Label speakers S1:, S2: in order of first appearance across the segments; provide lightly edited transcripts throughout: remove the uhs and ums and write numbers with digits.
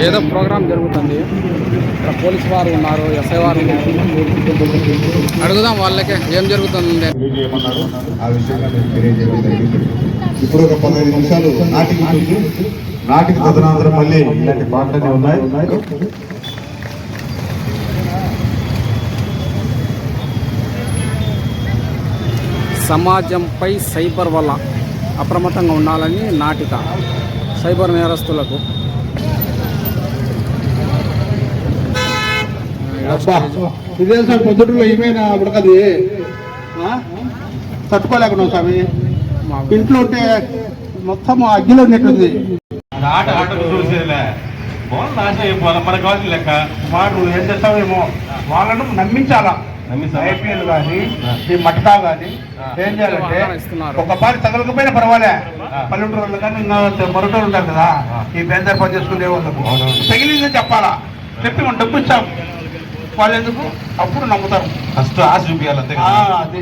S1: ఏదో ప్రోగ్రాం జరుగుతుంది. ఇక్కడ పోలీసు వారు ఉన్నారు, ఎస్ఐ వారు ఉన్నారు. అడుగుదాం వాళ్ళకే ఏం జరుగుతుంది.
S2: ఇప్పుడు ఒక 15 నిమిషాలు నాటికి తదనంతరం మళ్ళీ ఇలాంటి పాటలనే ఉన్నాయి.
S1: సమాజంపై సైబర్ వల్ల అప్రమత్తంగా ఉండాలని నాటిక సైబర్ నేరస్తులకు.
S3: ఇదే సార్ పొద్దుటలో ఏమైనా ఉడకది తట్టుకోలేకున్నాం స్వామి. ఇంట్లో ఉంటే మొత్తం అగ్గిలో ఉన్నట్టుంది.
S4: మనకు కావాల్సిన లెక్క వాడు ఏం చేస్తావేమో వాళ్ళను నమ్మించాలా. ఐపీఎల్ కానీ ఈ మట్కా కానీ ఏం చేయాలంటే ఒకసారి తగలకపోయినా పర్వాలే. పల్లెటూరు కానీ ఇంకా మరొకరు ఉంటారు కదా, ఈ బేందర్ పని చేసుకునే వాళ్ళకు తగిలిందని చెప్పాలా. చెప్పి మనం డబ్బు ఇచ్చాం వాళ్ళు ఎందుకు అప్పుడు నమ్ముతారు. ఫస్ట్ ఆశ చూపించాలి అంతే. అది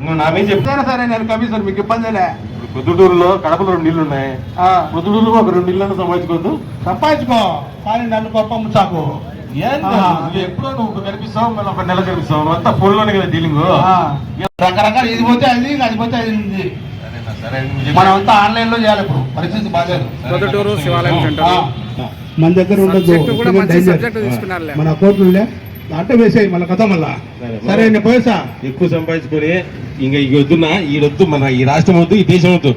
S4: నువ్వు నామేం చెప్తాను సరే, నేను కమిషన్ మీకు ఇబ్బందిలే. పొద్దుటూరులో కడపలో 2 ఇళ్ళు ఉన్నాయి. పొద్దుటూరులో ఒక 2 ఇళ్ళను సంపాదించుకో కానీ నన్ను గొప్ప ముచ్చాకు. ఎప్పుడో నువ్వు కనిపిస్తావు, మళ్ళీ ఒక నెల కనిపిస్తావు. అంతా ఫోన్లోనే కదా డీలింగ్. రకరకాల ఇది పోతే అది పోతే అది ఉంది. మనం అంతా ఆన్లైన్ లో చేయాలి. ఇప్పుడు పరిస్థితి బాగాలేదు.
S1: పొద్దుటూరు శివాలయం
S3: మన దగ్గర ఉండదు. మన కోర్టులే అట్ట వేసాయి మళ్ళీ కథ. మళ్ళా సరే పోయేసా
S4: ఎక్కువ సంపాదించుకొని ఇంకా వద్దున్నా ఈడొద్దు, మన ఈ రాష్ట్రం వద్దు, ఈ దేశం వద్దు.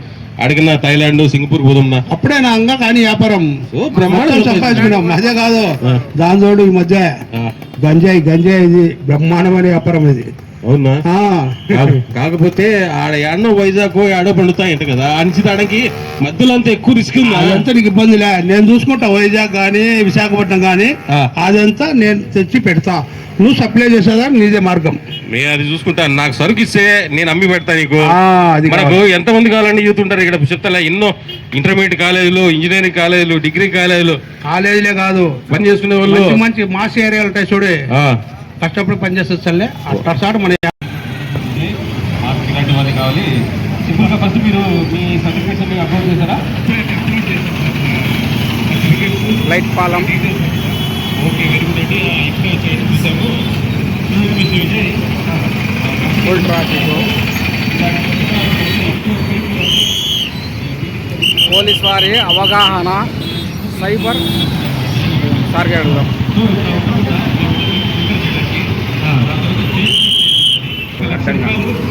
S4: అడిగిన థైలాండ్, సింగపూర్ పోదున్నా
S3: అప్పుడే నా అంగా కానీ వ్యాపారం సంపాదించుకున్నాం. అదే కాదు దాని తోడు ఈ మధ్య గంజాయి ఇది బ్రహ్మాండమైన వ్యాపారం ఇది.
S4: అవునా? కాకపోతే ఆడ ఎన్నో వైజాగ్ ఆడో పండుతాయంట కదా, అనిచిదానికి మధ్యలో అంతా ఎక్కువ రిస్క్ ఉంది.
S3: అదంతా నీకు ఇబ్బందిలే, నేను చూసుకుంటా. వైజాగ్ కానీ విశాఖపట్నం కానీ అదంతా నేను తెచ్చి పెడతా. నువ్వు సప్లై చేసేదా నీదే మార్గం.
S4: నేను అది చూసుకుంటా. నాకు సరుకు ఇస్తే నేను అమ్మి పెడతా నీకు. మనకు ఎంతమంది కావాలండి యూత్ ఉంటారు ఇక్కడ. చెప్తా ఎన్నో ఇంటర్మీడియట్ కాలేజీలు, ఇంజనీరింగ్ కాలేజీలు, డిగ్రీ కాలేజీలే కాదు పని చేసుకునే వాళ్ళు.
S3: మంచి మాస్ ఏరియాలు ఉంటాయి చూడు, కష్టపడి పనిచేస్తలే అట్టాడు. మన
S4: ఇలాంటి వాళ్ళు కావాలి. సింపుల్గా ఫస్ట్ మీరు మీ సర్టిఫికేట్స్ అన్ని అప్లోడ్ చేశారా?
S1: లైట్ పాలం
S4: ఓకే, వెరీ గుడ్ అండి. ఇక్కడ చూసాము
S1: ఫుల్ ట్రాఫిక్. పోలీస్ వారి అవగాహన సైబర్ సార్గా అడుగుదాం.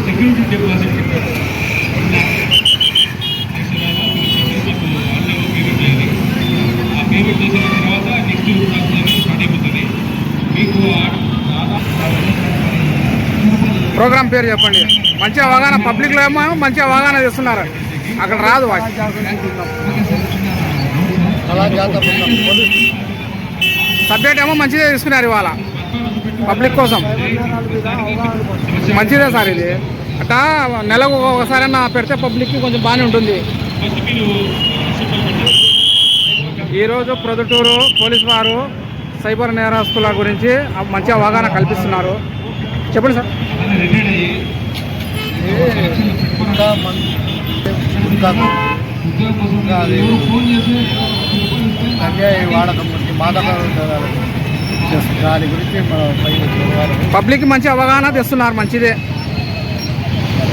S4: సెక్యూరిటీ డిపాజిట్ పేమెంట్ చేసిన తర్వాత నెక్స్ట్ స్టార్ట్ అయిపోతుంది. మీకు
S1: ప్రోగ్రామ్ పేరు చెప్పండి. మంచి అవగాహన పబ్లిక్లో ఏమో మంచి అవగాహన చేస్తున్నారు, అక్కడ రాదు. సబ్జెక్ట్ ఏమో మంచిదే తీసుకున్నారు ఇవాళ పబ్లిక్ కోసం. మంచిదే సార్ ఇది. అట్టా నెలకు ఒకసారైనా పెడితే పబ్లిక్కి కొంచెం బాగానే ఉంటుంది. ఈరోజు ప్రొద్దుటూరు పోలీసు వారు సైబర్ నేరస్తుల గురించి మంచి అవగాహన కల్పిస్తున్నారు. చెప్పండి సార్.
S3: వాడకం మాదక దాని గురించి
S1: పబ్లిక్ మంచి అవగాహన తెస్తున్నారు. మంచిదే,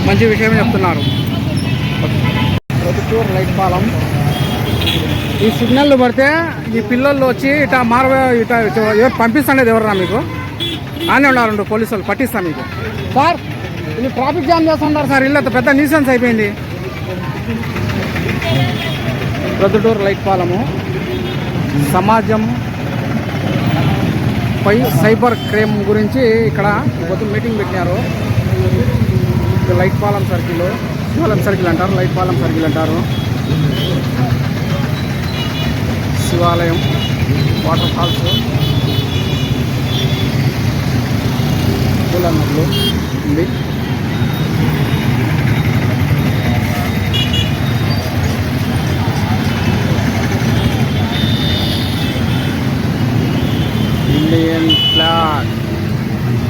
S1: మంచి విషయమే చెప్తున్నారు. ప్రొద్దుటూరు లైట్ పాలం. ఈ సిగ్నల్ పడితే ఈ పిల్లలు వచ్చి ఇట ఇట ఎవరు పంపిస్తాండేది ఎవరన్నా మీకు? ఆనే ఉన్నారు పోలీసు వాళ్ళు పట్టిస్తాను మీకు. సార్ ఇది ట్రాఫిక్ జామ్ చేస్తున్నారు సార్. ఇల్లు పెద్ద న్యూసెన్స్ అయిపోయింది. ప్రొద్దుటూరు లైట్ పాలము. సమాజం పై సైబర్ క్రైమ్ గురించి ఇక్కడ కొత్త మీటింగ్ పెట్టినారు. లైట్ పాలెం సర్కిల్, శివాలయం సర్కిల్ అంటారు, లైట్ పాలెం సర్కిల్ అంటారు. శివాలయం, వాటర్ ఫాల్స్, పూలన్నట్లు ఉంది. ఇండియన్ ఫ్లాగ్,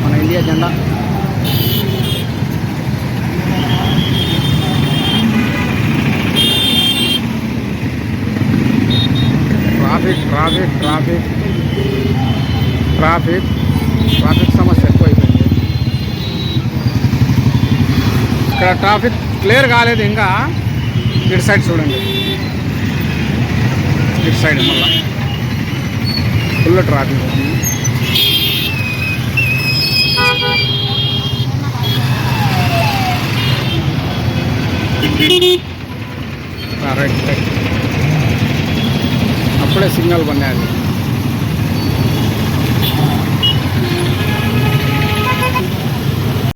S1: మన ఇండియా జెండా. Traffic traffic traffic traffic traffic సమస్య ఎక్కువైపోయింది. ఇక్కడ ట్రాఫిక్ క్లియర్ కాలేదు ఇంకా. ఇటు సైడ్ చూడండి, ఇటు సైడ్ మళ్ళీ ఫుల్ ట్రాఫిక్ ఉంది. రైట్ రైట్ అప్పుడే సిగ్నల్ బండి అది.